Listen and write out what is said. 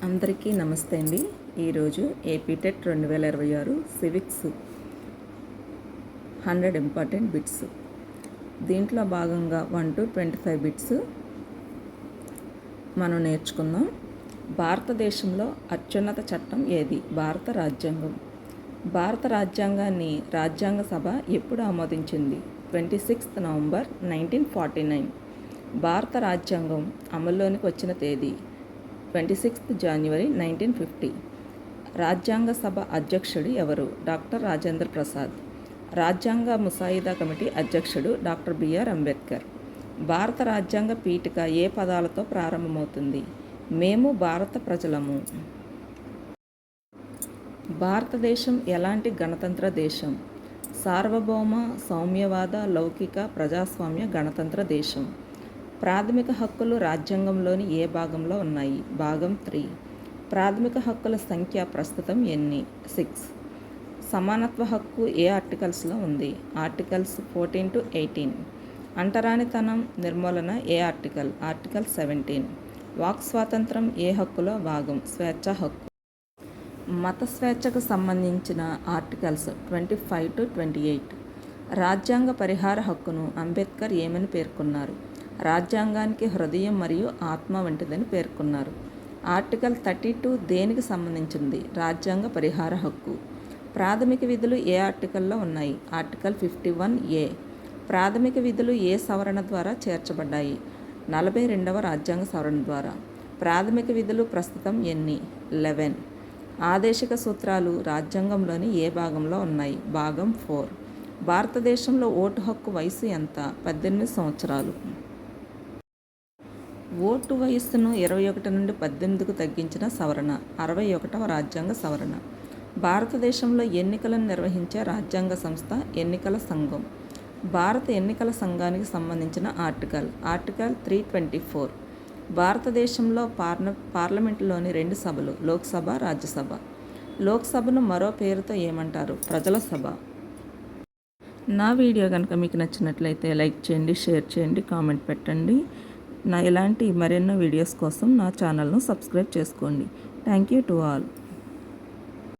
అందరికీ నమస్తే అండి. ఈరోజు AP TET 2026 civics 100 important bits. దీంట్లో భాగంగా 1 to 25 బిట్స్ మనం నేర్చుకుందాం. భారతదేశంలో అత్యున్నత చట్టం ఏది? భారత రాజ్యాంగం. భారత రాజ్యాంగాన్ని రాజ్యాంగ సభ ఎప్పుడు ఆమోదించింది? 26 నవంబర్ 1949. భారత రాజ్యాంగం అమల్లోనికి వచ్చిన తేదీ 26 జనవరి 1950. రాజ్యాంగ సభ అధ్యక్షుడు ఎవరు? డాక్టర్ రాజేంద్ర ప్రసాద్. రాజ్యాంగ ముసాయిదా కమిటీ అధ్యక్షుడు డాక్టర్ బిఆర్ అంబేద్కర్. భారత రాజ్యాంగ పీఠిక ఏ పదాలతో ప్రారంభమవుతుంది? మేము భారత ప్రజలము. భారతదేశం ఎలాంటి గణతంత్ర దేశం? సార్వభౌమ, సౌమ్యవాద, లౌకిక, ప్రజాస్వామ్య గణతంత్ర దేశం. ప్రాథమిక హక్కులు రాజ్యాంగంలోని ఏ భాగంలో ఉన్నాయి? భాగం 3. ప్రాథమిక హక్కుల సంఖ్య ప్రస్తుతం ఎన్ని? 6. సమానత్వ హక్కు ఏ ఆర్టికల్స్లో ఉంది? Articles 14 to 18. అంటరానితనం నిర్మూలన ఏ ఆర్టికల్? ఆర్టికల్ 17. వాక్ స్వాతంత్రం ఏ హక్కులో భాగం? స్వేచ్ఛ హక్కు. మత స్వేచ్ఛకు సంబంధించిన ఆర్టికల్స్ 25 to 28. రాజ్యాంగ పరిహార హక్కును అంబేద్కర్ ఏమని పేర్కొన్నారు? రాజ్యాంగానికి హృదయం మరియు ఆత్మ వంటిదని పేర్కొన్నారు. ఆర్టికల్ 32 దేనికి సంబంధించింది? రాజ్యాంగ పరిహార హక్కు. ప్రాథమిక విధులు ఏ ఆర్టికల్లో ఉన్నాయి? Article 51A. ప్రాథమిక విధులు ఏ సవరణ ద్వారా చేర్చబడ్డాయి? 42వ రాజ్యాంగ సవరణ ద్వారా. ప్రాథమిక విధులు ప్రస్తుతం ఎన్ని? 11. ఆదేశిక సూత్రాలు రాజ్యాంగంలోని ఏ భాగంలో ఉన్నాయి? భాగం 4. భారతదేశంలో ఓటు హక్కు వయసు ఎంత? 18 సంవత్సరాలు. ఓటు వయస్సును 21 నుండి 18కు తగ్గించిన సవరణ 61వ రాజ్యాంగ సవరణ. భారతదేశంలో ఎన్నికలను నిర్వహించే రాజ్యాంగ సంస్థ ఎన్నికల సంఘం. భారత ఎన్నికల సంఘానికి సంబంధించిన ఆర్టికల్ 324. భారతదేశంలో పార్లమెంటులోని 2 సభలు, లోక్సభ, రాజ్యసభ. లోక్సభను మరో పేరుతో ఏమంటారు? ప్రజల సభ. నా వీడియో కనుక మీకు నచ్చినట్లయితే లైక్ చేయండి, షేర్ చేయండి, కామెంట్ పెట్టండి. ఇలాంటి మరెన్నో వీడియోస్ కోసం నా ఛానల్ను సబ్స్క్రైబ్ చేసుకోండి. Thank you to all.